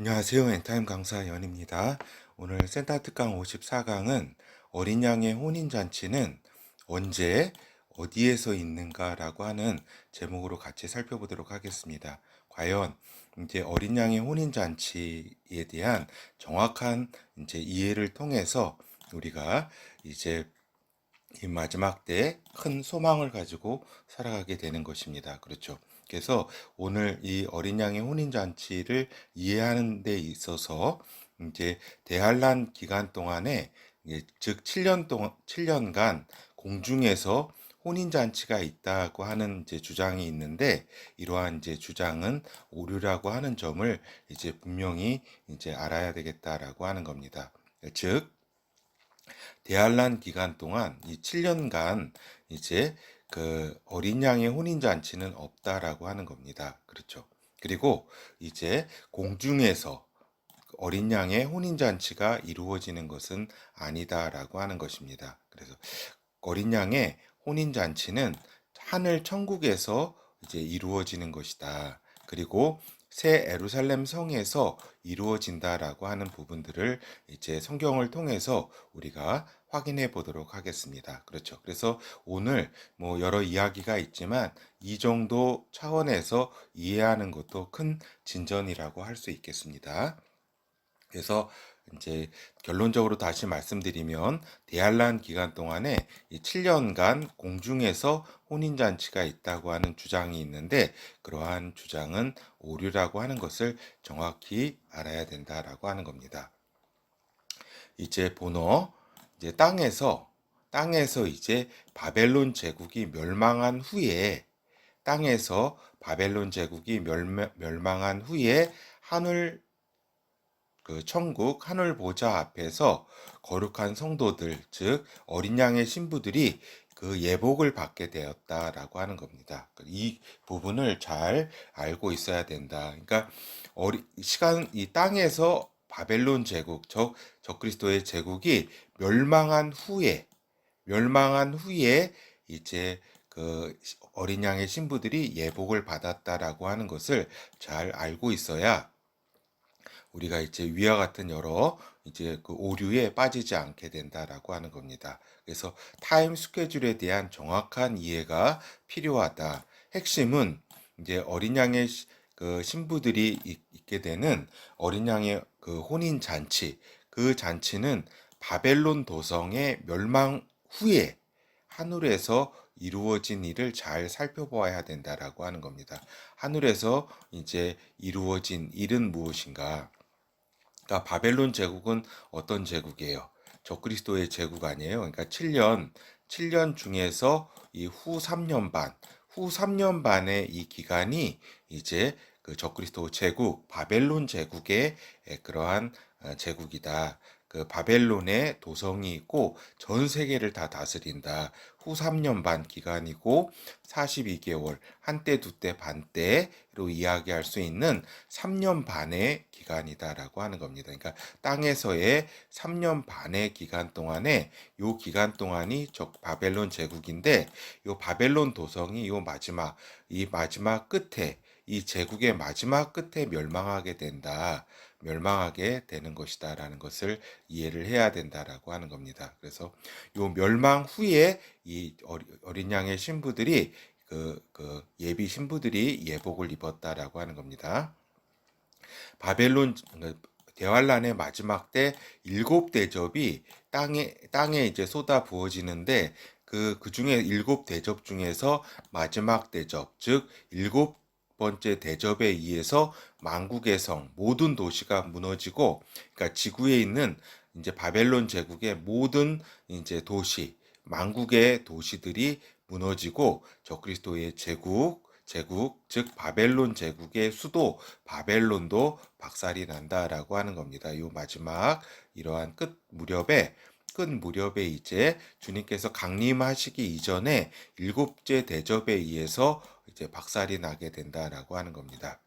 안녕하세요. 엔타임 강사 연입니다. 오늘 센터 특강 54강은 어린 양의 혼인잔치는 언제 어디에서 있는가라고 하는 제목으로 같이 살펴보도록 하겠습니다. 과연 이제 어린 양의 혼인잔치에 대한 정확한 이제 이해를 통해서 우리가 이제 이 마지막 때에 큰 소망을 가지고 살아가게 되는 것입니다. 그렇죠. 그래서 오늘 이 어린 양의 혼인 잔치를 이해하는 데 있어서 이제 대환란 기간 동안에 즉 7년 동안 7년간 공중에서 혼인 잔치가 있다고 하는 이제 주장이 있는데 이러한 이제 주장은 오류라고 하는 점을 이제 분명히 이제 알아야 되겠다라고 하는 겁니다. 즉 대환란 기간 동안 이 7년간 이제 그 어린 양의 혼인 잔치는 없다라고 하는 겁니다. 그렇죠. 그리고 이제 공중에서 어린 양의 혼인 잔치가 이루어지는 것은 아니다라고 하는 것입니다. 그래서 어린 양의 혼인 잔치는 하늘 천국에서 이제 이루어지는 것이다. 그리고 새 에루살렘 성에서 이루어진다라고 하는 부분들을 이제 성경을 통해서 우리가 확인해 보도록 하겠습니다. 그렇죠. 그래서 오늘 뭐 여러 이야기가 있지만 이 정도 차원에서 이해하는 것도 큰 진전이라고 할 수 있겠습니다. 그래서 이제 결론적으로 다시 말씀드리면 대환란 기간 동안에 이 7년간 공중에서 혼인잔치가 있다고 하는 주장이 있는데 그러한 주장은 오류라고 하는 것을 정확히 알아야 된다라고 하는 겁니다. 이제 본어 이제 땅에서 이제 바벨론 제국이 멸망한 후에 땅에서 바벨론 제국이 멸망한 후에 하늘 그 천국 하늘 보좌 앞에서 거룩한 성도들, 즉 어린 양의 신부들이 그 예복을 받게 되었다라고 하는 겁니다. 이 부분을 잘 알고 있어야 된다. 그러니까 이 땅에서 바벨론 제국, 적그리스도의 제국이 멸망한 후에 이제 그 어린 양의 신부들이 예복을 받았다라고 하는 것을 잘 알고 있어야 우리가 이제 위와 같은 여러 이제 그 오류에 빠지지 않게 된다라고 하는 겁니다. 그래서 타임 스케줄에 대한 정확한 이해가 필요하다. 핵심은 이제 어린 양의 그 신부들이 있게 되는 어린 양의 그 혼인 잔치, 그 잔치는 바벨론 도성의 멸망 후에 하늘에서 이루어진 일을 잘 살펴보아야 된다라고 하는 겁니다. 하늘에서 이제 이루어진 일은 무엇인가? 그러니까 바벨론 제국은 어떤 제국이에요? 적그리스도의 제국 아니에요. 그러니까 7년 중에서 이 후 3년 반의 이 기간이 이제 그 적그리스도 제국, 바벨론 제국의 그러한 제국이다. 그 바벨론의 도성이 있고 전 세계를 다 다스린다. 후 3년 반 기간이고 42개월, 한때 두때 반때로 이야기할 수 있는 3년 반의 기간이다라고 하는 겁니다. 그러니까 땅에서의 3년 반의 기간 동안에 요 기간 동안이 바벨론 제국인데 요 바벨론 도성이 이 마지막 끝에 이 제국의 마지막 끝에 멸망하게 되는 것이다라는 것을 이해를 해야 된다라고 하는 겁니다. 그래서 요 멸망 후에 이 어린 양의 신부들이 예비 신부들이 예복을 입었다라고 하는 겁니다. 바벨론 대환란의 마지막 때 일곱 대접이 땅에 이제 쏟아 부어지는데 그 중에 일곱 대접 중에서 마지막 대접, 즉 일곱 번째 대접에 의해서 만국의 성 모든 도시가 무너지고, 그러니까 지구에 있는 이제 바벨론 제국의 모든 이제 만국의 도시들이 무너지고 적그리스도의 즉 바벨론 제국의 수도 바벨론도 박살이 난다라고 하는 겁니다. 이 마지막 이러한 끝 무렵에 이제 주님께서 강림하시기 이전에 일곱째 대접에 의해서 이제 박살이 나게 된다라고 하는 겁니다.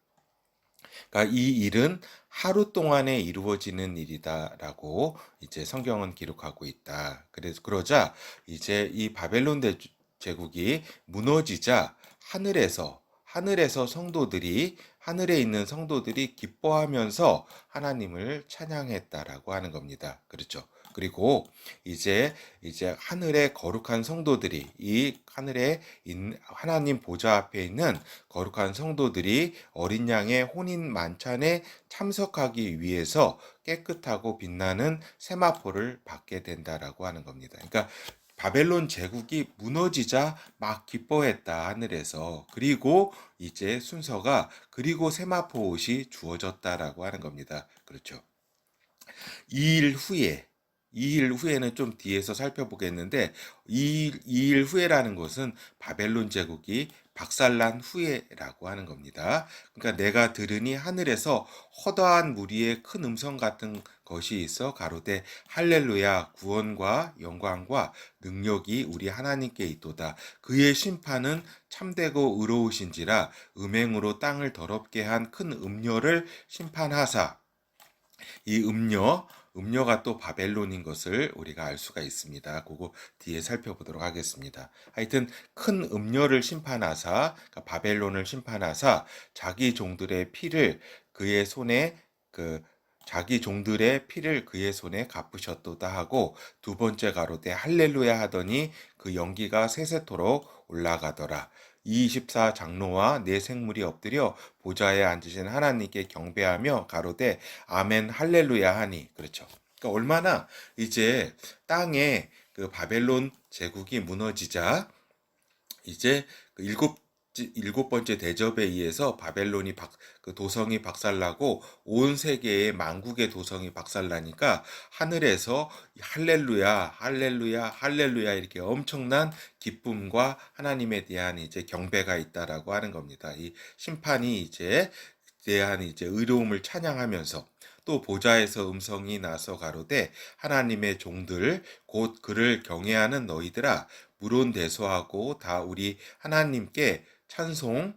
그러니까 이 일은 하루 동안에 이루어지는 일이다라고 이제 성경은 기록하고 있다. 그래서 그러자 이제 이 바벨론 제국이 무너지자 하늘에 있는 성도들이 기뻐하면서 하나님을 찬양했다라고 하는 겁니다. 그렇죠. 그리고 이제 하늘의 거룩한 성도들이 이 하늘에 있는 하나님 보좌 앞에 있는 거룩한 성도들이 어린 양의 혼인 만찬에 참석하기 위해서 깨끗하고 빛나는 세마포를 받게 된다라고 하는 겁니다. 그러니까 바벨론 제국이 무너지자 막 기뻐했다 하늘에서. 그리고 이제 순서가 그리고 세마포 옷이 주어졌다라고 하는 겁니다. 그렇죠. 2일 후에 2일 후에는 좀 뒤에서 살펴보겠는데 2일 후에라는 것은 바벨론 제국이 박살난 후에라고 하는 겁니다. 그러니까 내가 들으니 하늘에서 허다한 무리의 큰 음성 같은 것이 있어 가로되 할렐루야 구원과 영광과 능력이 우리 하나님께 있도다. 그의 심판은 참되고 의로우신지라 음행으로 땅을 더럽게 한 큰 음녀를 심판하사 이 음녀가 또 바벨론인 것을 우리가 알 수가 있습니다. 그거 뒤에 살펴보도록 하겠습니다. 하여튼 큰 음녀를 심판하사, 그러니까 바벨론을 심판하사 자기 종들의 피를 그의 손에 자기 종들의 피를 그의 손에 갚으셨도다 하고 두 번째 가로되 할렐루야 하더니 그 연기가 세세토록 올라가더라. 24 장로와 네 생물이 엎드려 보좌에 앉으신 하나님께 경배하며 가로되 아멘 할렐루야 하니. 그렇죠. 그러니까 얼마나 이제 땅에 그 바벨론 제국이 무너지자 이제 그 일곱 번째 대접에 의해서 그 도성이 박살나고 온 세계의 만국의 도성이 박살나니까 하늘에서 할렐루야, 할렐루야, 할렐루야 이렇게 엄청난 기쁨과 하나님에 대한 이제 경배가 있다라고 하는 겁니다. 이 심판이 이제 대한 이제 의로움을 찬양하면서 또 보좌에서 음성이 나서 가로되 하나님의 종들 곧 그를 경외하는 너희들아 물론대소하고 다 우리 하나님께 찬송하라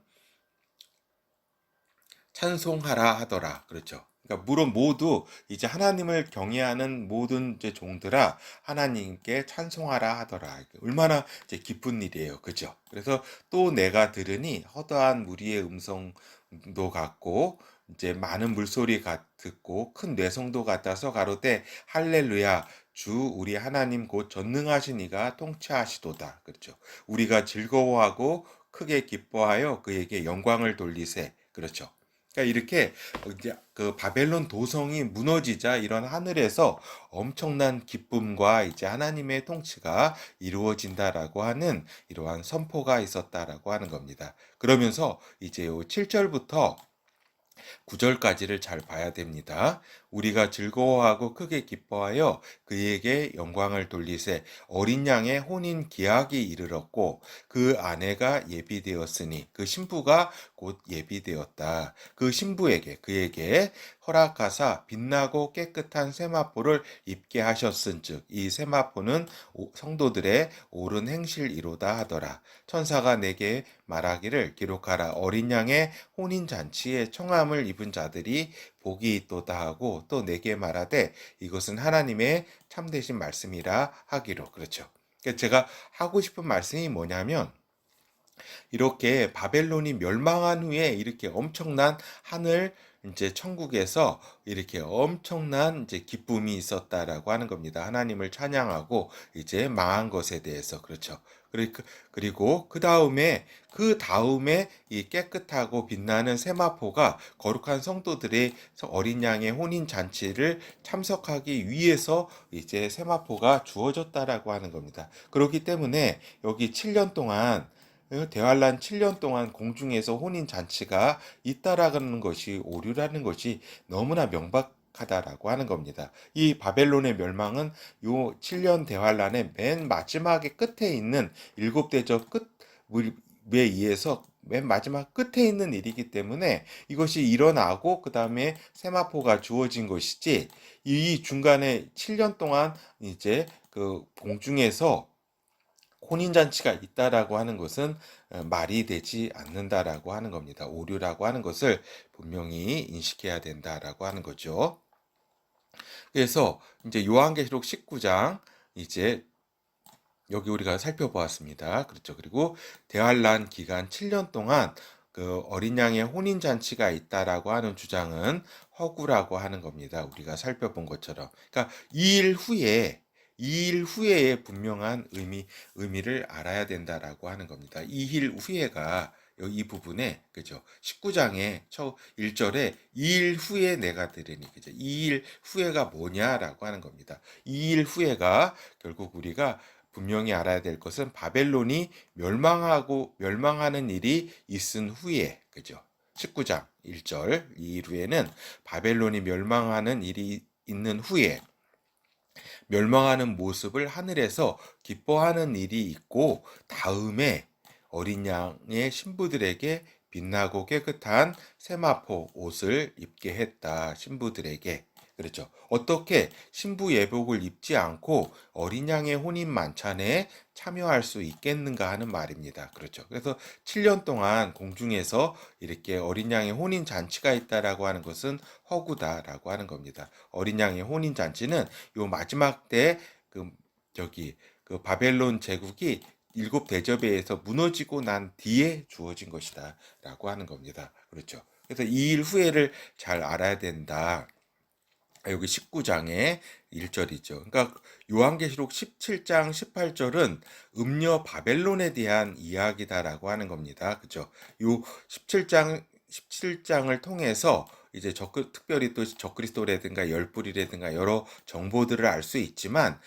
하더라. 그렇죠. 그러니까 물론 모두 이제 하나님을 경외하는 모든 이제 종들아 하나님께 찬송하라 하더라. 얼마나 이제 기쁜 일이에요. 그죠? 그래서 또 내가 들으니 허다한 무리의 음성도 같고 이제 많은 물소리 같고 큰 뇌성도 같아서 가로되 할렐루야 주 우리 하나님 곧 전능하신 이가 통치하시도다. 그렇죠. 우리가 즐거워하고 크게 기뻐하여 그에게 영광을 돌리세. 그렇죠. 그러니까 이렇게 이제 그 바벨론 도성이 무너지자 이런 하늘에서 엄청난 기쁨과 이제 하나님의 통치가 이루어진다라고 하는 이러한 선포가 있었다라고 하는 겁니다. 그러면서 이제 7절부터 9절까지를 잘 봐야 됩니다. 우리가 즐거워하고 크게 기뻐하여 그에게 영광을 돌리세 어린 양의 혼인 기약이 이르렀고 그 아내가 예비되었으니 그 신부가 곧 예비되었다. 그 신부에게 그에게 허락하사 빛나고 깨끗한 세마포를 입게 하셨은즉 이 세마포는 성도들의 옳은 행실이로다 하더라. 천사가 내게 말하기를 기록하라 어린 양의 혼인 잔치에 청함을 입은 자들이 복이 있도다 하고 또 내게 말하되 이것은 하나님의 참되신 말씀이라 하기로. 그렇죠. 그러니까 제가 하고 싶은 말씀이 뭐냐면 이렇게 바벨론이 멸망한 후에 이렇게 엄청난 하늘 이제 천국에서 이렇게 엄청난 이제 기쁨이 있었다라고 하는 겁니다. 하나님을 찬양하고 이제 망한 것에 대해서. 그렇죠. 그리고 그 다음에 이 깨끗하고 빛나는 세마포가 거룩한 성도들의 어린 양의 혼인 잔치를 참석하기 위해서 이제 세마포가 주어졌다라고 하는 겁니다. 그렇기 때문에 여기 7년 동안 대환란 7년 동안 공중에서 혼인 잔치가 있다라는 것이 오류라는 것이 너무나 명백하다라고 하는 겁니다. 이 바벨론의 멸망은 요 7년 대환란의 맨 마지막에 끝에 있는 일곱 대접 끝에 의해서 맨 마지막 끝에 있는 일이기 때문에 이것이 일어나고 그 다음에 세마포가 주어진 것이지 이 중간에 7년 동안 이제 그 공중에서 혼인잔치가 있다라고 하는 것은 말이 되지 않는다라고 하는 겁니다. 오류라고 하는 것을 분명히 인식해야 된다라고 하는 거죠. 그래서 이제 요한계시록 19장 이제 여기 우리가 살펴보았습니다. 그렇죠. 그리고 대환란 기간 7년 동안 그 어린 양의 혼인 잔치가 있다라고 하는 주장은 허구라고 하는 겁니다. 우리가 살펴본 것처럼. 그러니까 2일 후에 2일 후에의 분명한 의미를 알아야 된다라고 하는 겁니다. 2일 후에가 이 부분에 그죠? 19장의 첫 1절에 2일 후에 내가 들으니 그죠? 2일 후에가 뭐냐라고 하는 겁니다. 2일 후에가 결국 우리가 분명히 알아야 될 것은 바벨론이 멸망하는 일이 있은 후에 그죠? 19장 1절 2일 후에는 바벨론이 멸망하는 일이 있는 후에 멸망하는 모습을 하늘에서 기뻐하는 일이 있고 다음에 어린 양의 신부들에게 빛나고 깨끗한 세마포 옷을 입게 했다. 신부들에게. 그렇죠. 어떻게 신부 예복을 입지 않고 어린 양의 혼인 만찬에 참여할 수 있겠는가 하는 말입니다. 그렇죠. 그래서 7년 동안 공중에서 이렇게 어린 양의 혼인 잔치가 있다라고 하는 것은 허구다라고 하는 겁니다. 어린 양의 혼인 잔치는 요 마지막 때 그 바벨론 제국이 일곱 대접에 의해서 무너지고 난 뒤에 주어진 것이다라고 하는 겁니다. 그렇죠. 그래서 이 일 후에를 잘 알아야 된다. 여기 19장의 1절이죠. 그러니까 요한계시록 17장 18절은 음녀 바벨론에 대한 이야기다라고 하는 겁니다. 그죠? 요 17장을 통해서 이제 특별히 또 적그리스도라든가 열불이라든가 여러 정보들을 알 수 있지만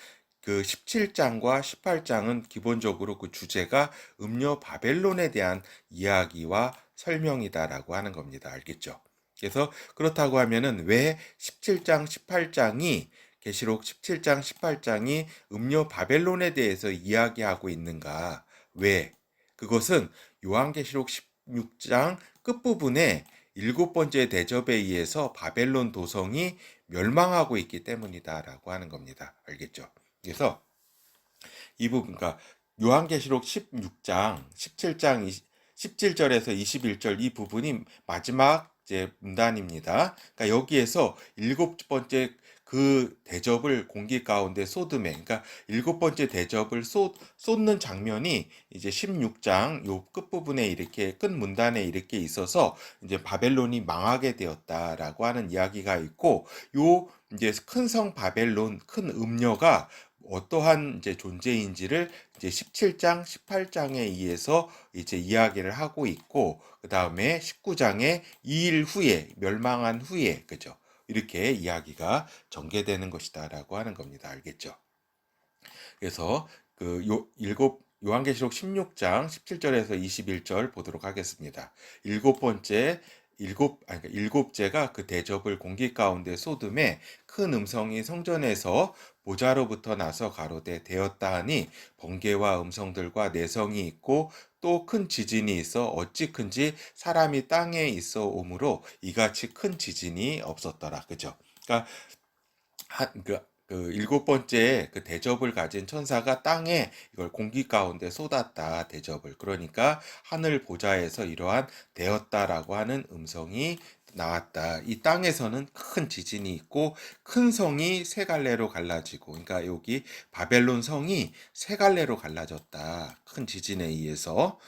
그 17장과 18장은 기본적으로 그 주제가 음녀 바벨론에 대한 이야기와 설명이다라고 하는 겁니다. 알겠죠? 그래서 그렇다고 하면은 왜 17장, 18장이 계시록 17장, 18장이 음녀 바벨론에 대해서 이야기하고 있는가? 왜? 그것은 요한계시록 16장 끝부분에 일곱 번째 대접에 의해서 바벨론 도성이 멸망하고 있기 때문이다라고 하는 겁니다. 알겠죠? 그래서 이 부분, 그러니까 요한계시록 16장, 17장 17절에서 21절 이 부분이 마지막 이제 문단입니다. 그러니까 여기에서 일곱 번째 그 대접을 공기 가운데 쏟음에, 그러니까 일곱 번째 대접을 쏟는 장면이 이제 16장 요 끝부분에 이렇게 끝 문단에 이렇게 있어서 이제 바벨론이 망하게 되었다라고 하는 이야기가 있고, 요 이제 큰 성 바벨론, 큰 음녀가 어떠한 이제 존재인지를 이제 17장, 18장에 의해서 이제 이야기를 하고 있고, 그 다음에 19장에 2일 후에, 멸망한 후에, 그죠? 이렇게 이야기가 전개되는 것이다라고 하는 겁니다. 알겠죠? 그래서 요한계시록 16장 17절에서 21절 보도록 하겠습니다. 일곱째가 그 대접을 공기 가운데 쏟음에 큰 음성이 성전에서 보좌로부터 나서 가로되 되었다 하니 번개와 음성들과 내성이 있고 또 큰 지진이 있어 어찌 큰지 사람이 땅에 있어 오므로 이같이 큰 지진이 없었더라. 그죠? 그러니까 그 일곱 번째 그 대접을 가진 천사가 땅에 이걸 공기 가운데 쏟았다. 대접을. 그러니까 하늘 보좌에서 이러한 되었다라고 하는 음성이 나왔다. 이 땅에서는 큰 지진이 있고 큰 성이 세 갈래로 갈라지고, 그러니까 여기 바벨론 성이 세 갈래로 갈라졌다. 큰 지진에 의해서.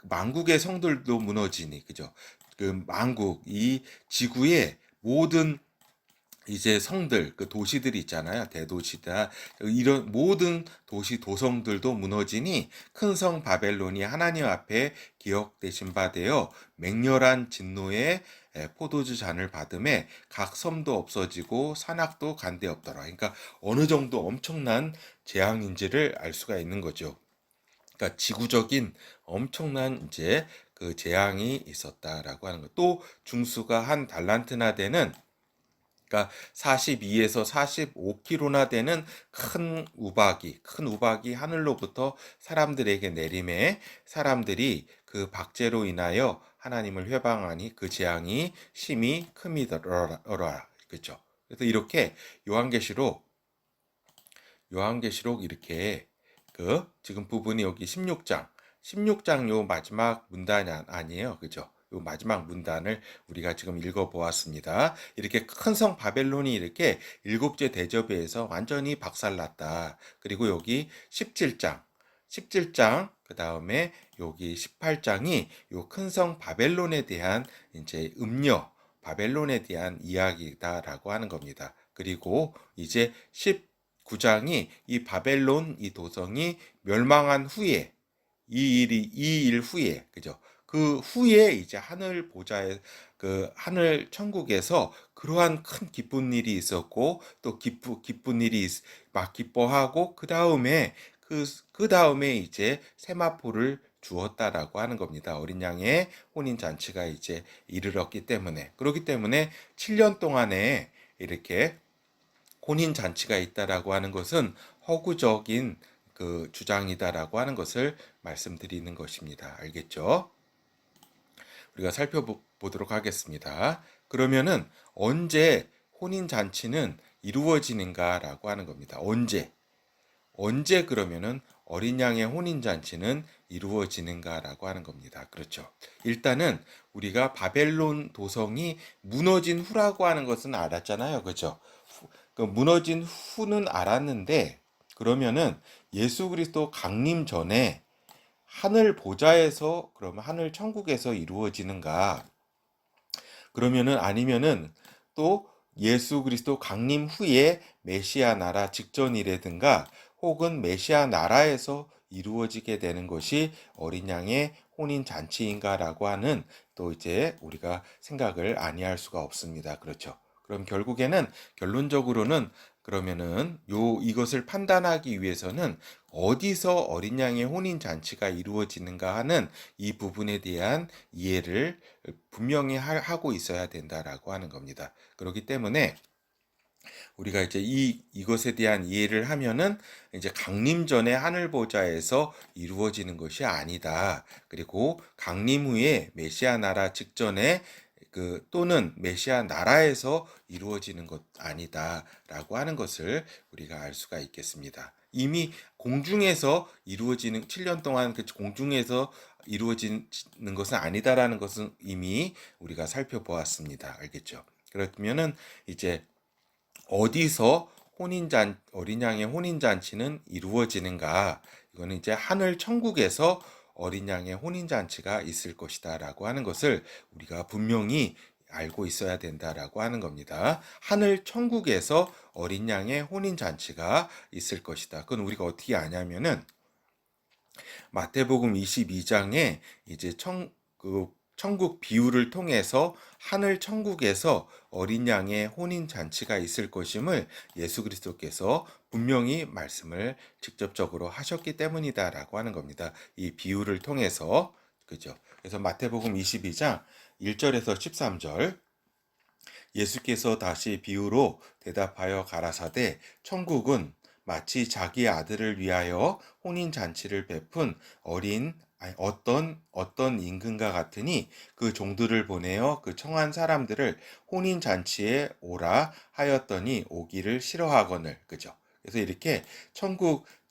만국의 성들도 무너지니, 그죠? 그 만국, 이 지구의 모든 이제 성들, 그 도시들이 있잖아요. 대도시다. 이런 모든 도시, 도성들도 무너지니 큰 성 바벨론이 하나님 앞에 기억되신 바 되어 맹렬한 진노의 포도주 잔을 받음에 각 섬도 없어지고 산악도 간데 없더라. 그러니까 어느 정도 엄청난 재앙인지를 알 수가 있는 거죠. 그러니까 지구적인 엄청난 이제 그 재앙이 있었다라고 하는 것. 또 중수가 한 달란트나 되는, 그러니까 42에서 45kg나 되는 큰 우박이 하늘로부터 사람들에게 내림에 사람들이 그 박제로 인하여 하나님을 회방하니 그 재앙이 심히 큼이더라. 그렇죠? 그래서 이렇게 요한계시록 이렇게 그 지금 부분이 여기 16장 요 마지막 문단이 아니에요. 그죠? 요 마지막 문단을 우리가 지금 읽어보았습니다. 이렇게 큰 성 바벨론이 이렇게 일곱째 대접에 의해서 완전히 박살났다. 그리고 여기 17장 17장, 그 다음에 여기 18장이 요 큰 성 바벨론에 대한 이제 음녀, 바벨론에 대한 이야기다라고 하는 겁니다. 그리고 이제 19장이 이 바벨론 이 도성이 멸망한 후에 이 일 후에 그죠? 그 후에 이제 하늘 보좌에 그 하늘 천국에서 그러한 큰 기쁜 일이 있었고 또 기쁜 일이 막 기뻐하고 그 다음에 이제 세마포를 주었다라고 하는 겁니다. 어린 양의 혼인 잔치가 이제 이르렀기 때문에 그렇기 때문에 7년 동안에 이렇게 혼인 잔치가 있다라고 하는 것은 허구적인 그 주장이다라고 하는 것을 말씀드리는 것입니다. 알겠죠? 우리가 살펴보도록 하겠습니다. 그러면은 언제 혼인 잔치는 이루어지는가라고 하는 겁니다. 언제 그러면은 어린 양의 혼인 잔치는 이루어지는가라고 하는 겁니다. 그렇죠. 일단은 우리가 바벨론 도성이 무너진 후라고 하는 것은 알았잖아요. 그렇죠? 그 무너진 후는 알았는데 그러면은 예수 그리스도 강림 전에 하늘 보좌에서 그러면 하늘 천국에서 이루어지는가? 그러면은 아니면은 또 예수 그리스도 강림 후에 메시아 나라 직전이라든가 혹은 메시아 나라에서 이루어지게 되는 것이 어린 양의 혼인 잔치인가라고 하는 또 이제 우리가 생각을 아니할 수가 없습니다. 그렇죠. 그럼 결론적으로는 그러면은 이것을 판단하기 위해서는 어디서 어린 양의 혼인 잔치가 이루어지는가 하는 이 부분에 대한 이해를 분명히 하고 있어야 된다라고 하는 겁니다. 그렇기 때문에 우리가 이제 이것에 대한 이해를 하면은 이제 강림 전에 하늘 보좌에서 이루어지는 것이 아니다. 그리고 강림 후에 메시아 나라 직전에 또는 메시아 나라에서 이루어지는 것 아니다라고 하는 것을 우리가 알 수가 있겠습니다. 이미 공중에서 이루어지는 7년 동안 그 공중에서 이루어지는 것은 아니다라는 것은 이미 우리가 살펴보았습니다. 알겠죠? 그렇다면은 이제 어디서 어린 양의 혼인 잔치는 이루어지는가? 이거는 이제 하늘 천국에서 어린 양의 혼인 잔치가 있을 것이다라고 하는 것을 우리가 분명히 알고 있어야 된다라고 하는 겁니다. 하늘 천국에서 어린 양의 혼인 잔치가 있을 것이다. 그건 우리가 어떻게 아냐면은 마태복음 22장에 이제 천국 비유를 통해서 하늘 천국에서 어린 양의 혼인 잔치가 있을 것임을 예수 그리스도께서 분명히 말씀을 직접적으로 하셨기 때문이다라고 하는 겁니다. 이 비유를 통해서 그죠? 그래서 마태복음 22장 1절에서 13절 예수께서 다시 비유로 대답하여 가라사대 천국은 마치 자기 아들을 위하여 혼인 잔치를 베푼 어떤 임금과 같으니 그 종들을 보내어 그 청한 사람들을 혼인 잔치에 오라 하였더니 오기를 싫어하거늘 그죠? 그래서 이렇게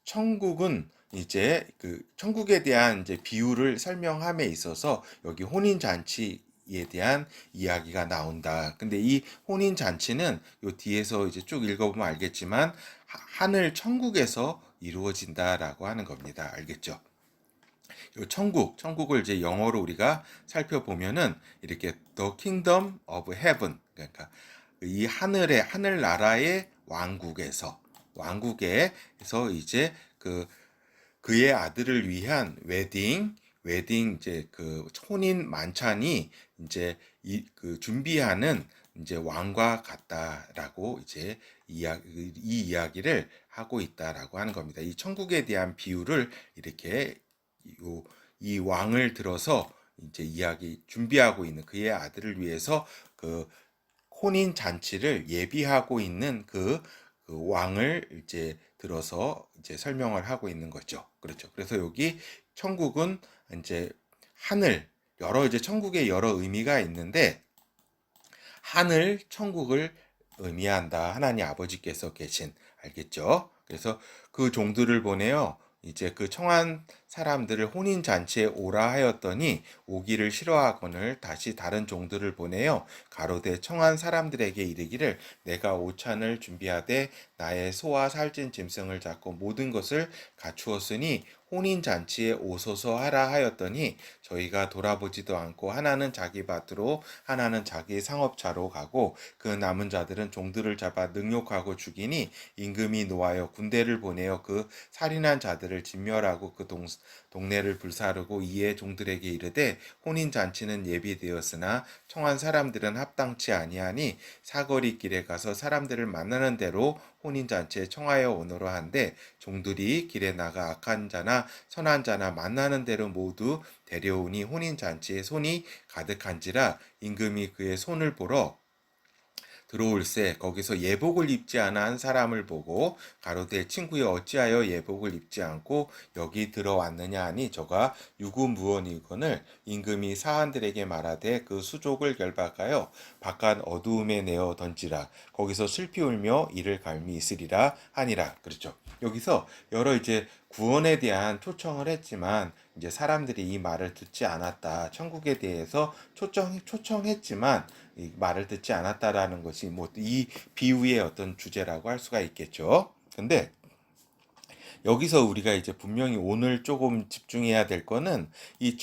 천국은 이제 그 천국에 대한 이제 비유를 설명함에 있어서 여기 혼인 잔치 에 대한 이야기가 나온다. 근데 이 혼인 잔치는 요 뒤에서 이제 쭉 읽어보면 알겠지만 하늘 천국에서 이루어진다라고 하는 겁니다. 알겠죠? 요 천국을 이제 영어로 우리가 살펴보면은 이렇게 The Kingdom of Heaven, 그러니까 이 하늘 나라의 왕국에서 이제 그의 아들을 위한 웨딩 이제 그 혼인 만찬이 이제 그 준비하는 이제 왕과 같다라고 이제 이 이야기를 하고 있다라고 하는 겁니다. 이 천국에 대한 비유를 이렇게 이 왕을 들어서 이제 준비하고 있는 그의 아들을 위해서 그 혼인 잔치를 예비하고 있는 그 왕을 이제 들어서 이제 설명을 하고 있는 거죠. 그렇죠. 그래서 여기 천국은 이제 이제 천국에 여러 의미가 있는데 하늘 천국을 의미한다. 하나님 아버지께서 계신 알겠죠? 그래서 그 종들을 보내요. 이제 그 청한 사람들을 혼인 잔치에 오라 하였더니 오기를 싫어하거늘 다시 다른 종들을 보내요. 가로되 청한 사람들에게 이르기를 내가 오찬을 준비하되 나의 소와 살찐 짐승을 잡고 모든 것을 갖추었으니 혼인잔치에 오소서 하라 하였더니 저희가 돌아보지도 않고 하나는 자기 밭으로 하나는 자기 상업차로 가고 그 남은 자들은 종들을 잡아 능욕하고 죽이니 임금이 노하여 군대를 보내어 그 살인한 자들을 진멸하고 그 동네를 불사르고 이에 종들에게 이르되 혼인잔치는 예비되었으나 청한 사람들은 합당치 아니하니 사거리 길에 가서 사람들을 만나는 대로 혼인잔치에 청하여 오너라 한데 종들이 길에 나가 악한 자나 선한 자나 만나는 대로 모두 데려오니 혼인잔치에 손이 가득한지라 임금이 그의 손을 보러 들어올세 거기서 예복을 입지 않아 한 사람을 보고 가로되 친구여 어찌하여 예복을 입지 않고 여기 들어왔느냐 하니 저가 유구무원이거늘 임금이 사한들에게 말하되 그 수족을 결박하여 바깥 어두움에 내어 던지라 거기서 슬피 울며 이를 갈미 있으리라 하니라. 그렇죠. 여기서 여러 이제 구원에 대한 초청을 했지만 이제 사람들이 이 말을 듣지 않았다. 천국에 대해서 초청했지만 이 말을 듣지 않았다라는 것이 뭐 이 비유의 어떤 주제라고 할 수가 있겠죠. 근데 여기서 우리가 이제 분명히 오늘 조금 집중해야 될 거는 이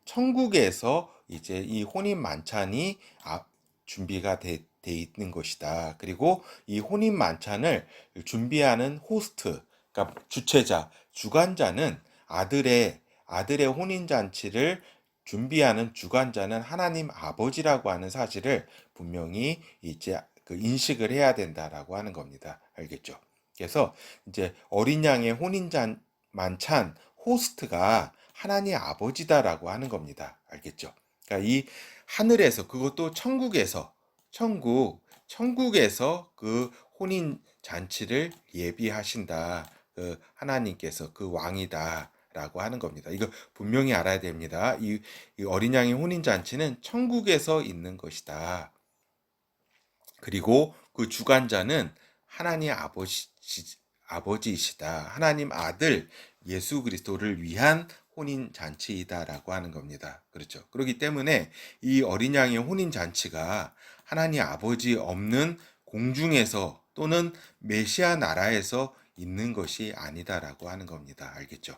천국에서 이제 이 혼인 만찬이 준비가 돼 있는 것이다. 그리고 이 혼인 만찬을 준비하는 호스트, 그러니까 주최자, 주관자는 아들의 혼인 잔치를 준비하는 주관자는 하나님 아버지라고 하는 사실을 분명히 이제 그 인식을 해야 된다라고 하는 겁니다. 알겠죠? 그래서 이제 어린 양의 혼인잔 만찬 호스트가 하나님 아버지다라고 하는 겁니다. 알겠죠? 그러니까 이 하늘에서 그것도 천국에서 그 혼인 잔치를 예비하신다. 그 하나님께서 그 왕이다라고 하는 겁니다. 이거 분명히 알아야 됩니다. 이 어린 양의 혼인 잔치는 천국에서 있는 것이다. 그리고 그 주관자는 하나님 아버지이시다. 하나님 아들 예수 그리스도를 위한 혼인 잔치이다라고 하는 겁니다. 그렇죠. 그렇기 때문에 이 어린 양의 혼인 잔치가 하나님 아버지 없는 공중에서 또는 메시아 나라에서 있는 것이 아니다라고 하는 겁니다. 알겠죠?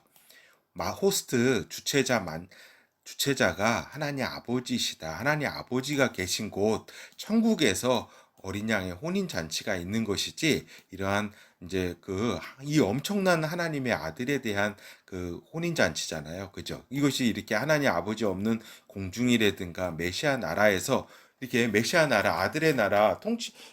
호스트 주체자가 하나님 아버지시다. 하나님 아버지가 계신 곳 천국에서 어린 양의 혼인 잔치가 있는 것이지 이러한 이제 이 엄청난 하나님의 아들에 대한 그 혼인 잔치잖아요. 그죠? 이것이 이렇게 하나님 아버지 없는 공중이라든가 메시아 나라에서 이렇게 메시아 나라 아들의 나라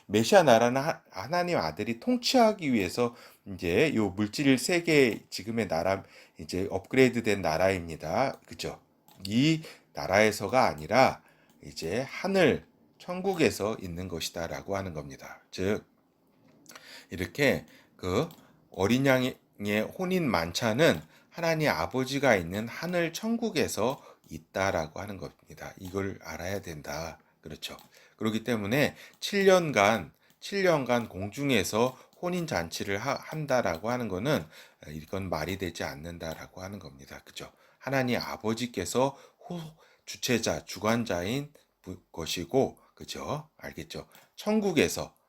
메시아 나라는 하나님 아들이 통치하기 위해서 이제 요 물질 세계 지금의 나라 이제 업그레이드된 나라입니다. 그죠? 이 나라에서가 아니라 이제 하늘 천국에서 있는 것이다라고 하는 겁니다. 즉 이렇게 그 어린 양의 혼인 만찬은 하나님 아버지가 있는 하늘 천국에서 있다라고 하는 겁니다. 이걸 알아야 된다. 그렇죠. 그렇기 때문에 7년간 공중에서 혼인 잔치를 한다라고 하는 거는 이건 말이 되지 않는다라고 하는 겁니다. 그죠? 하나님 아버지께서 주체자, 주관자인 것이고, 그죠? 알겠죠?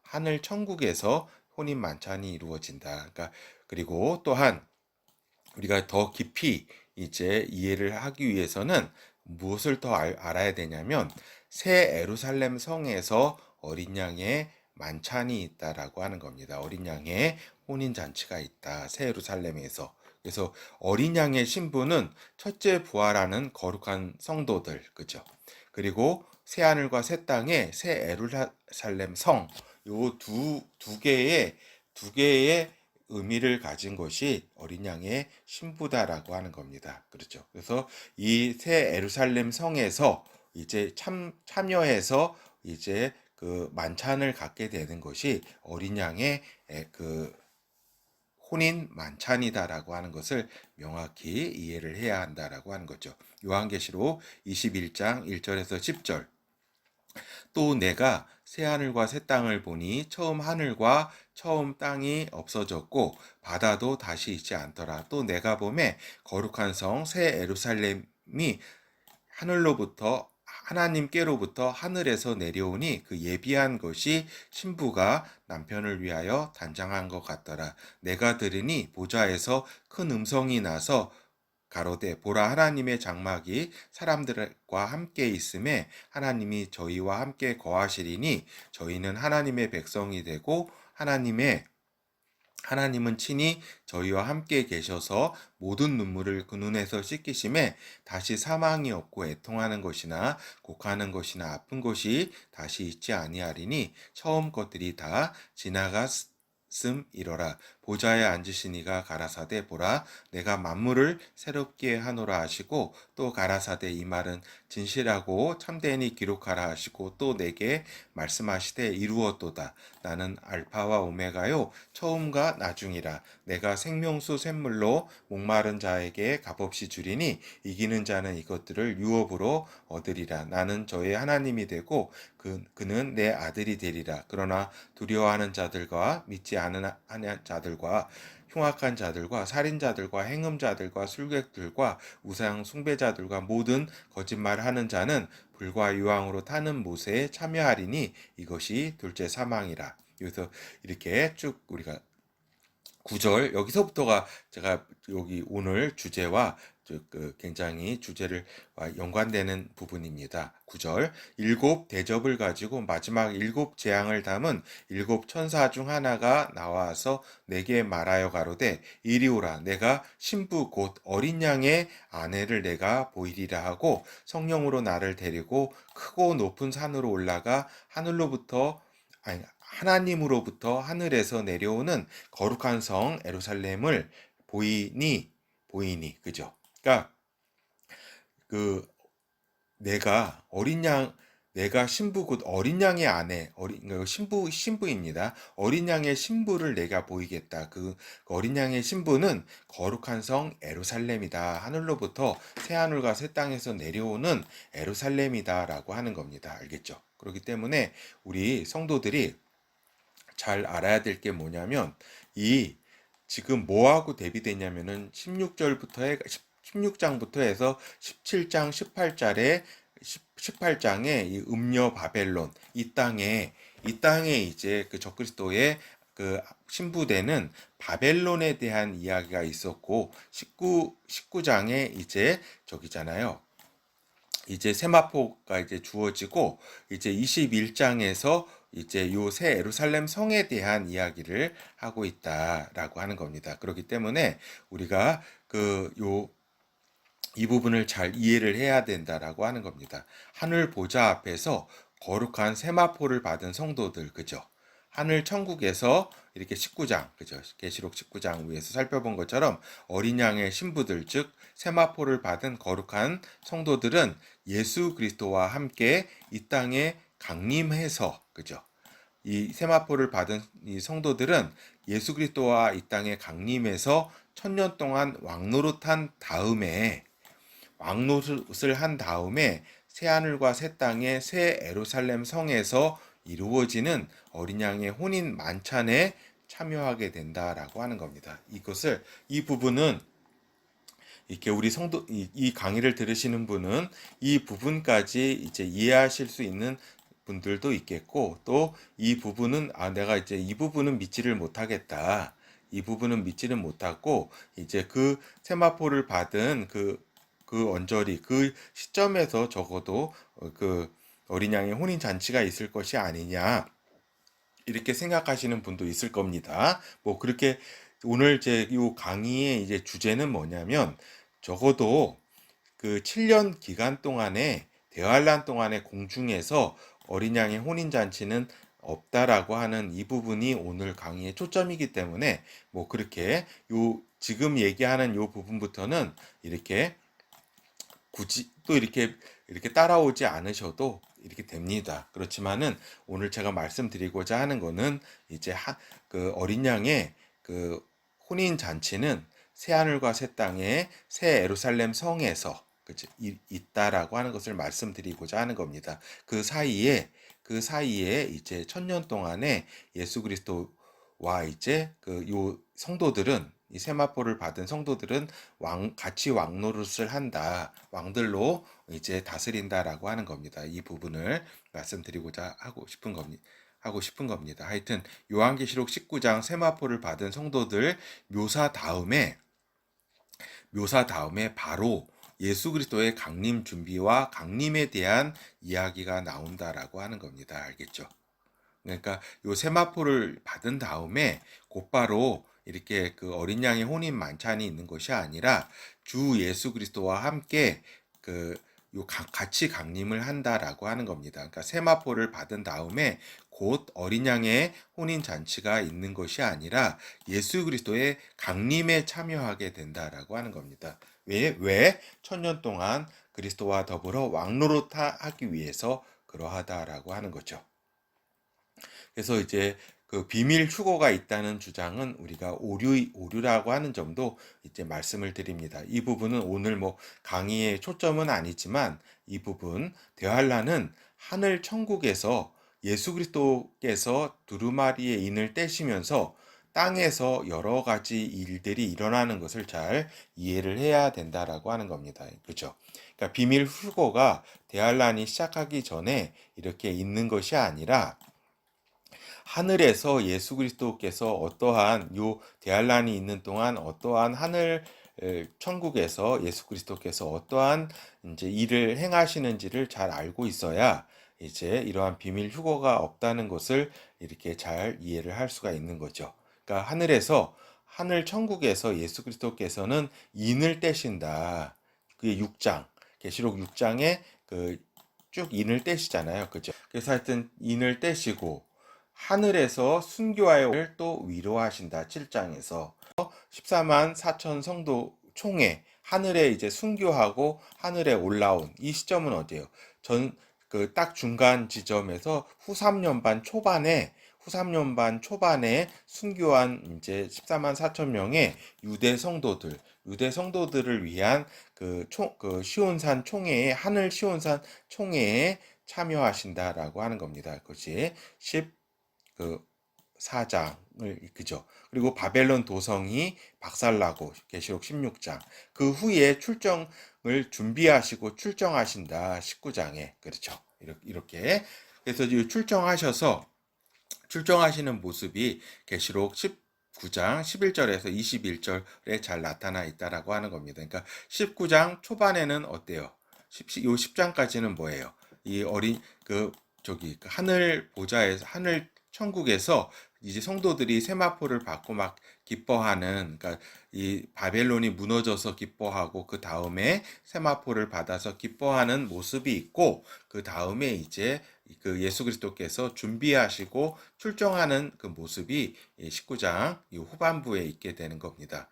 하늘 천국에서 혼인 만찬이 이루어진다. 그러니까, 그리고 또한 우리가 더 깊이 이제 이해를 하기 위해서는 무엇을 더 알아야 되냐면, 새 예루살렘 성에서 어린 양의 만찬이 있다라고 하는 겁니다. 어린 양의 혼인 잔치가 있다. 새 예루살렘에서. 그래서 어린 양의 신부는 첫째 부활하는 거룩한 성도들, 그죠? 그리고 새 하늘과 새 땅에 새 예루살렘 성, 요 두 개의 의미를 가진 것이 어린 양의 신부다라고 하는 겁니다. 그렇죠? 그래서 이 새 예루살렘 성에서 이제 참여해서 이제 그 만찬을 갖게 되는 것이 어린 양의 그 혼인 만찬이다라고 하는 것을 명확히 이해를 해야 한다라고 하는 거죠. 요한계시록 21장 1절에서 10절. 또 내가 새 하늘과 새 땅을 보니 처음 하늘과 처음 땅이 없어졌고 바다도 다시 있지 않더라. 또 내가 보매 거룩한 성 새 예루살렘이 하나님께로부터 하늘에서 내려오니 그 예비한 것이 신부가 남편을 위하여 단장한 것 같더라. 내가 들으니 보좌에서 큰 음성이 나서 가로되 보라 하나님의 장막이 사람들과 함께 있음에 하나님이 저희와 함께 거하시리니 저희는 하나님의 백성이 되고 하나님은 친히 저희와 함께 계셔서 모든 눈물을 그 눈에서 씻기심에 다시 사망이 없고 애통하는 것이나 곡하는 것이나 아픈 것이 다시 있지 아니하리니 처음 것들이 다 지나갔음이러라. 보좌에 앉으시니가 가라사대 보라 내가 만물을 새롭게 하노라 하시고 또 가라사대 이 말은 진실하고 참되니 기록하라 하시고 또 내게 말씀하시되 이루었도다. 나는 알파와 오메가요 처음과 나중이라. 내가 생명수 샘물로 목마른 자에게 값없이 주리니 이기는 자는 이것들을 유업으로 얻으리라. 나는 저의 하나님이 되고 그는 내 아들이 되리라. 그러나 두려워하는 자들과 믿지 않은 자들과 흉악한 자들과 살인자들과 행음자들과 술객들과 우상 숭배자들과 모든 거짓말하는 자는 불과 유황으로 타는 못에 참여하리니 이것이 둘째 사망이라. 여기서 이렇게 쭉 우리가 9절 여기서부터가 제가 여기 오늘 주제와 굉장히 주제를 연관되는 부분입니다. 9절 일곱 대접을 가지고 마지막 일곱 재앙을 담은 일곱 천사 중 하나가 나와서 내게 말하여 가로되 이리 오라 내가 신부 곧 어린 양의 아내를 내가 보이리라 하고 성령으로 나를 데리고 크고 높은 산으로 올라가 하나님으로부터 하늘에서 내려오는 거룩한 성 에루살렘을 보이니 그죠? 그러니까 그 내가 신부 곧 어린 양의 아내 신부입니다. 어린 양의 신부를 내가 보이겠다. 그 어린 양의 신부는 거룩한 성 에루살렘이다. 하늘로부터 새 하늘과 새 땅에서 내려오는 에루살렘이다라고 하는 겁니다. 알겠죠? 그렇기 때문에 우리 성도들이 잘 알아야 될 게 뭐냐면 이 지금 뭐하고 대비되냐면은 16장부터 해서 17장 18장에 이 음녀 바벨론 이 땅에 이제 그 적그리스도의 그 신부되는 바벨론에 대한 이야기가 있었고 19장에 이제 저기잖아요. 이제 세마포가 이제 주어지고 이제 21장에서 이제 요 새 예루살렘 성에 대한 이야기를 하고 있다라고 하는 겁니다. 그렇기 때문에 우리가 이 부분을 잘 이해를 해야 된다라고 하는 겁니다. 하늘 보좌 앞에서 거룩한 세마포를 받은 성도들, 그죠? 하늘 천국에서 이렇게 19장, 그죠? 계시록 19장 위에서 살펴본 것처럼 어린 양의 신부들, 즉 세마포를 받은 거룩한 성도들은 예수 그리스도와 함께 이 땅에 강림해서, 그죠? 이 세마포를 받은 이 성도들은 예수 그리스도와 이 땅에 강림해서 1000년 동안 왕노릇을 한 다음에 새 하늘과 새 땅의 새 예루살렘 성에서 이루어지는 어린 양의 혼인 만찬에 참여하게 된다라고 하는 겁니다. 이 부분은 이렇게 우리 성도 이 강의를 들으시는 분은 이 부분까지 이제 이해하실 수 있는 분들도 있겠고 또 이 부분은 내가 이제 이 부분은 믿지를 못하겠다. 이 부분은 믿지는 못하고 이제 그 세마포를 받은 그 언저리 그 시점에서 적어도 그 어린 양의 혼인 잔치가 있을 것이 아니냐 이렇게 생각하시는 분도 있을 겁니다. 뭐 그렇게 오늘 제 이 강의의 이제 주제는 뭐냐면 적어도 그 7년 기간 동안에 대환란 동안에 공중에서 어린 양의 혼인 잔치는 없다라고 하는 이 부분이 오늘 강의의 초점이기 때문에 뭐 그렇게 지금 얘기하는 요 부분부터는 이렇게 굳이 또 이렇게 따라오지 않으셔도 이렇게 됩니다. 그렇지만은 오늘 제가 말씀드리고자 하는 거는 이제 그 어린 양의 그 혼인 잔치는 새 하늘과 새 땅의 새 예루살렘 성에서 있다라고 하는 것을 말씀드리고자 하는 겁니다. 그 사이에 이제 1000년 동안에 예수 그리스도와 이제 요 성도들은 이 세마포를 받은 성도들은 같이 왕노릇을 한다. 왕들로 이제 다스린다라고 하는 겁니다. 이 부분을 말씀드리고자 하고 싶은 겁니다. 하여튼 요한계시록 19장 세마포를 받은 성도들 묘사 다음에 바로 예수 그리스도의 강림 준비와 강림에 대한 이야기가 나온다라고 하는 겁니다. 알겠죠? 그러니까 요 세마포를 받은 다음에 곧바로 이렇게 그 어린 양의 혼인 만찬이 있는 것이 아니라 주 예수 그리스도와 함께 같이 강림을 한다라고 하는 겁니다. 그러니까 세마포를 받은 다음에 곧 어린 양의 혼인 잔치가 있는 것이 아니라 예수 그리스도의 강림에 참여하게 된다라고 하는 겁니다. 왜? 천년 동안 그리스도와 더불어 왕노릇하기 위해서 그러하다라고 하는 거죠. 그래서 이제 그 비밀 휴거가 있다는 주장은 우리가 오류라고 하는 점도 이제 말씀을 드립니다. 이 부분은 오늘 뭐 강의의 초점은 아니지만 이 부분 데할라는 하늘 천국에서 예수 그리스도께서 두루마리의 인을 떼시면서 땅에서 여러 가지 일들이 일어나는 것을 잘 이해를 해야 된다라고 하는 겁니다. 그렇죠? 그러니까 비밀 휴거가 데할란이 시작하기 전에 이렇게 있는 것이 아니라 하늘에서 예수 그리스도께서 어떠한 요 대환란이 있는 동안 어떠한 하늘 천국에서 예수 그리스도께서 어떠한 이제 일을 행하시는지를 잘 알고 있어야 이제 이러한 비밀 휴거가 없다는 것을 이렇게 잘 이해를 할 수가 있는 거죠. 그러니까 하늘 천국에서 예수 그리스도께서는 인을 떼신다. 그게 6장 계시록 6장에 그 쭉 인을 떼시잖아요. 그죠? 그래서 하여튼 인을 떼시고 하늘에서 순교하여 또 위로하신다. 7장에서 14만 4천 성도 총회 하늘에 이제 순교하고 하늘에 올라온 이 시점은 어디예요? 딱 중간 지점에서 후 3년 반 초반에 순교한 이제 14만 4천 명의 유대 성도들을 위한 시온산 총회에 하늘 시온산 총회에 참여하신다라고 하는 겁니다. 그것이 4장을 그죠. 그리고 바벨론 도성이 박살나고 계시록 16장. 그 후에 출정을 준비하시고 출정하신다. 19장에. 그렇죠. 이렇게. 그래서 출정하시는 모습이 계시록 19장 11절에서 21절에 잘 나타나 있다라고 하는 겁니다. 그러니까 19장 초반에는 어때요? 요 10장까지는 뭐예요? 이 하늘 보좌에서 하늘 천국에서 이제 성도들이 세마포를 받고 막 기뻐하는, 그러니까 이 바벨론이 무너져서 기뻐하고 그 다음에 세마포를 받아서 기뻐하는 모습이 있고, 그 다음에 이제 그 예수 그리스도께서 준비하시고 출정하는 그 모습이 19장 후반부에 있게 되는 겁니다.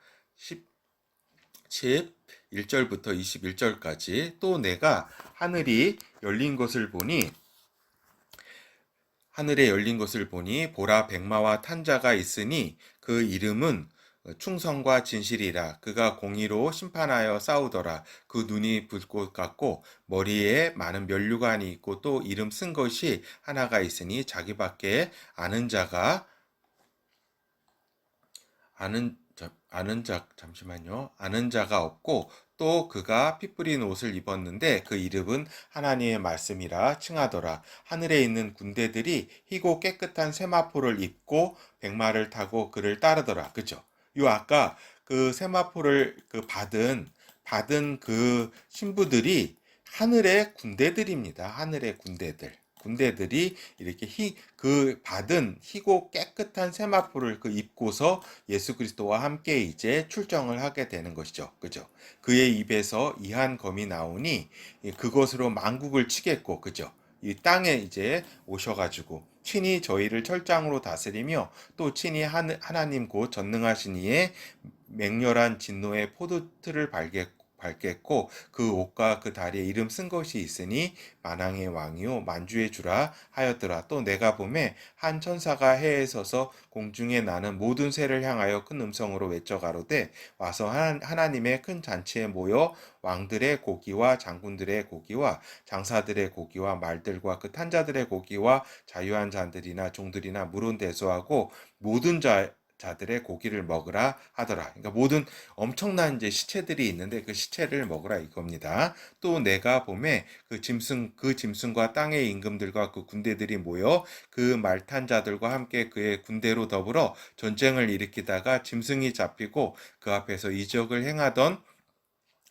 11절부터 21절까지. 또 내가 하늘에 열린 것을 보니 보라 백마와 탄자가 있으니 그 이름은 충성과 진실이라. 그가 공의로 심판하여 싸우더라. 그 눈이 불꽃 같고 머리에 많은 면류관이 있고 또 이름 쓴 것이 하나가 있으니 자기밖에 아는 자가 없고, 또 그가 피 뿌린 옷을 입었는데 그 이름은 하나님의 말씀이라 칭하더라. 하늘에 있는 군대들이 희고 깨끗한 세마포를 입고 백마를 타고 그를 따르더라. 그죠? 요 아까 그 세마포를 받은 그 신부들이 하늘의 군대들입니다. 하늘의 군대들이 이렇게 받은 희고 깨끗한 세마포를 입고서 예수 그리스도와 함께 이제 출정을 하게 되는 것이죠. 그죠? 그의 입에서 이한 검이 나오니 그것으로 만국을 치겠고, 그죠? 이 땅에 이제 오셔가지고 친히 저희를 철장으로 다스리며 또 친히 하나님 곧 전능하신 이의 맹렬한 진노의 포도틀을 밝겠고 그 옷과 그 다리에 이름 쓴 것이 있으니 만왕의 왕이요 만주의 주라 하였더라. 또 내가 보매 한 천사가 해에 서서 공중에 나는 모든 새를 향하여 큰 음성으로 외쳐 가로되 와서 하나님의 큰 잔치에 모여 왕들의 고기와 장군들의 고기와 장사들의 고기와 말들과 그 탄자들의 고기와 자유한 자들이나 종들이나 물은 대소하고 모든 자들의 고기를 먹으라 하더라. 그러니까 모든 엄청난 이제 시체들이 있는데 그 시체를 먹으라 이겁니다. 또 내가 봄에 그 짐승과 땅의 임금들과 그 군대들이 모여 그 말탄 자들과 함께 그의 군대로 더불어 전쟁을 일으키다가 짐승이 잡히고 그 앞에서 이적을 행하던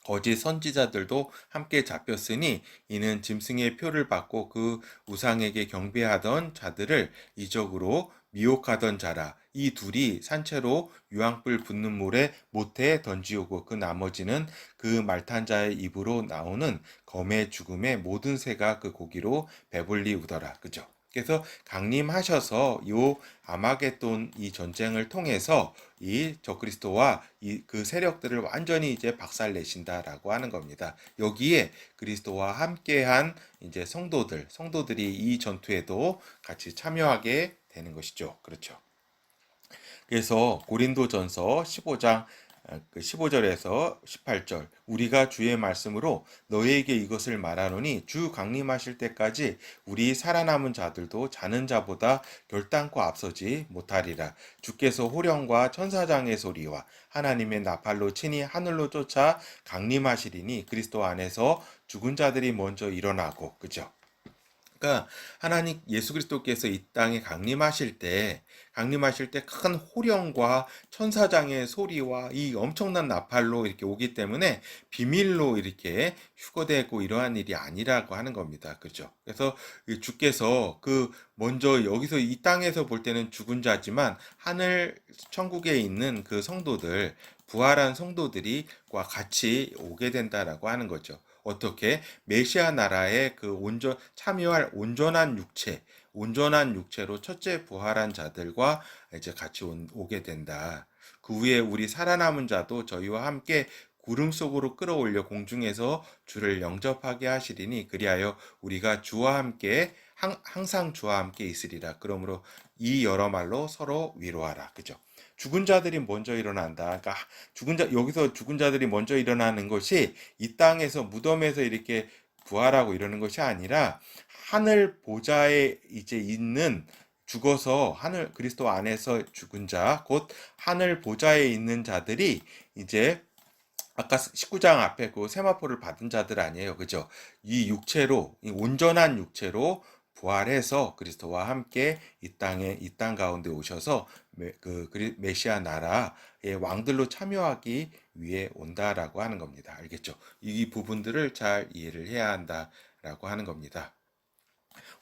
거짓 선지자들도 함께 잡혔으니 이는 짐승의 표를 받고 그 우상에게 경배하던 자들을 이적으로 미혹하던 자라. 이 둘이 산채로 유황불 붙는 물에 모태에 던지오고 그 나머지는 그 말탄 자의 입으로 나오는 검의 죽음의 모든 새가 그 고기로 배불리 우더라. 그죠? 그래서 강림하셔서 요 아마겟돈 이 전쟁을 통해서 이 적그리스도와 그 세력들을 완전히 이제 박살내신다라고 하는 겁니다. 여기에 그리스도와 함께한 이제 성도들이 이 전투에도 같이 참여하게 되는 것이죠. 그렇죠. 그래서 고린도전서 15장 15절에서 18절 우리가 주의 말씀으로 너희에게 이것을 말하노니 주 강림하실 때까지 우리 살아남은 자들도 자는 자보다 결단코 앞서지 못하리라. 주께서 호령과 천사장의 소리와 하나님의 나팔로 친히 하늘로 쫓아 강림하시리니 그리스도 안에서 죽은 자들이 먼저 일어나고 그죠? 그러니까 하나님 예수 그리스도께서 이 땅에 강림하실 때 큰 호령과 천사장의 소리와 이 엄청난 나팔로 이렇게 오기 때문에 비밀로 이렇게 휴거되고 이러한 일이 아니라고 하는 겁니다. 그렇죠? 그래서 주께서 먼저 여기서 이 땅에서 볼 때는 죽은 자지만 하늘 천국에 있는 그 성도들 부활한 성도들이과 같이 오게 된다라고 하는 거죠. 어떻게 메시아 나라에 참여할 온전한 육체로 첫째 부활한 자들과 이제 같이 오게 된다. 그 후에 우리 살아남은 자도 저희와 함께 구름 속으로 끌어올려 공중에서 주를 영접하게 하시리니 그리하여 우리가 주와 함께 항상 주와 함께 있으리라. 그러므로 이 여러 말로 서로 위로하라. 그죠? 죽은 자들이 먼저 일어난다. 그러니까 여기서 죽은 자들이 먼저 일어나는 것이 이 땅에서 무덤에서 이렇게 부활하고 이러는 것이 아니라 하늘 보좌에 이제 있는 죽어서 하늘 그리스도 안에서 죽은 자, 곧 하늘 보좌에 있는 자들이 이제 아까 19장 앞에 그 세마포를 받은 자들 아니에요. 그죠? 이 온전한 육체로 부활해서 그리스도와 함께 이 땅 가운데 오셔서 메시아 나라의 왕들로 참여하기 위해 온다라고 하는 겁니다. 알겠죠? 이 부분들을 잘 이해를 해야 한다라고 하는 겁니다.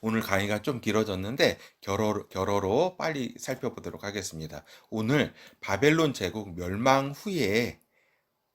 오늘 강의가 좀 길어졌는데 결어로 빨리 살펴보도록 하겠습니다. 오늘 바벨론 제국 멸망 후에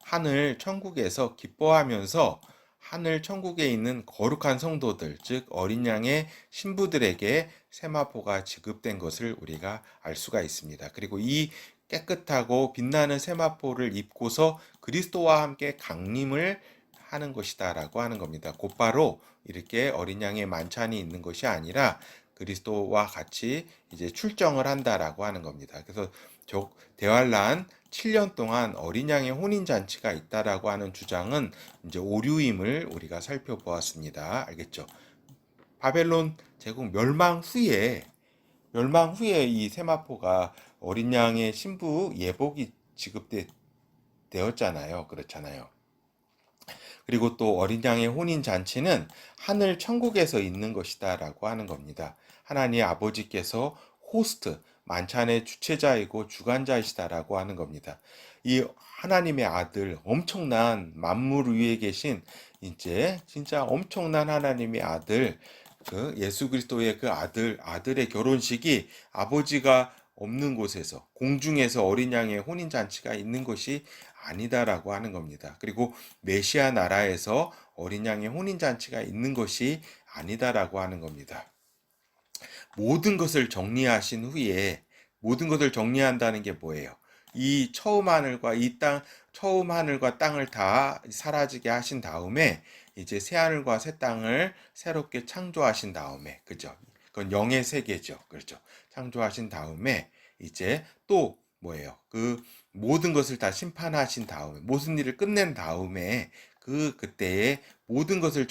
하늘 천국에서 기뻐하면서 하늘 천국에 있는 거룩한 성도들, 즉 어린 양의 신부들에게 세마포가 지급된 것을 우리가 알 수가 있습니다. 그리고 이 깨끗하고 빛나는 세마포를 입고서 그리스도와 함께 강림을 하는 것이다라고 하는 겁니다. 곧바로 이렇게 어린 양의 만찬이 있는 것이 아니라 그리스도와 같이 이제 출정을 한다라고 하는 겁니다. 그래서 대환란 7년 동안 어린 양의 혼인 잔치가 있다라고 하는 주장은 이제 오류임을 우리가 살펴보았습니다. 알겠죠? 바벨론 제국 멸망 후에 이 세마포가 어린 양의 신부 예복이 지급되었잖아요. 그렇잖아요. 그리고 또 어린 양의 혼인 잔치는 하늘 천국에서 있는 것이다라고 하는 겁니다. 하나님 아버지께서 호스트, 만찬의 주체자이고 주관자이시다라고 하는 겁니다. 이 하나님의 아들, 엄청난 만물 위에 계신 이제 진짜 엄청난 하나님의 아들, 그 예수 그리스도의 그 아들의 결혼식이 아버지가 없는 곳에서 공중에서 어린 양의 혼인 잔치가 있는 것이 아니다라고 하는 겁니다. 그리고 메시아 나라에서 어린 양의 혼인 잔치가 있는 것이 아니다라고 하는 겁니다. 모든 것을 정리하신 후에 모든 것을 정리한다는 게 뭐예요? 이 처음 하늘과 땅을 다 사라지게 하신 다음에 이제 새 하늘과 새 땅을 새롭게 창조하신 다음에 그죠? 그건 영의 세계죠. 그렇죠? 창조하신 다음에 이제 또 뭐예요? 그 모든 것을 다 심판하신 다음에 모든 일을 끝낸 다음에 그때에 모든 것을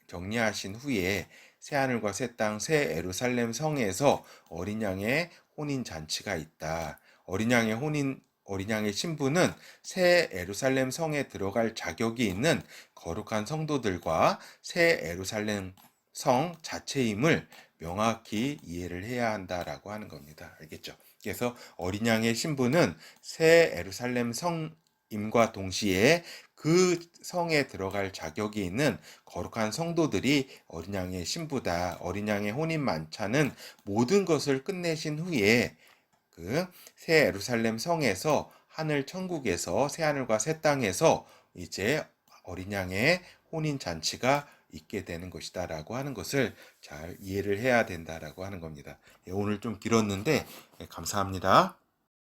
정리하신 후에 새 하늘과 새 땅, 새 예루살렘 성에서 어린 양의 혼인 잔치가 있다. 어린 양의 신부는 새 예루살렘 성에 들어갈 자격이 있는 거룩한 성도들과 새 예루살렘 성 자체임을 명확히 이해를 해야 한다라고 하는 겁니다. 알겠죠? 그래서 어린 양의 신부는 새 예루살렘 성임과 동시에 그 성에 들어갈 자격이 있는 거룩한 성도들이 어린 양의 신부다. 어린 양의 혼인 만찬은 모든 것을 끝내신 후에 그 새 예루살렘 성에서 하늘 천국에서 새 하늘과 새 땅에서 이제 어린 양의 혼인 잔치가 있게 되는 것이다라고 하는 것을 잘 이해를 해야 된다라고 하는 겁니다. 오늘 좀 길었는데 감사합니다.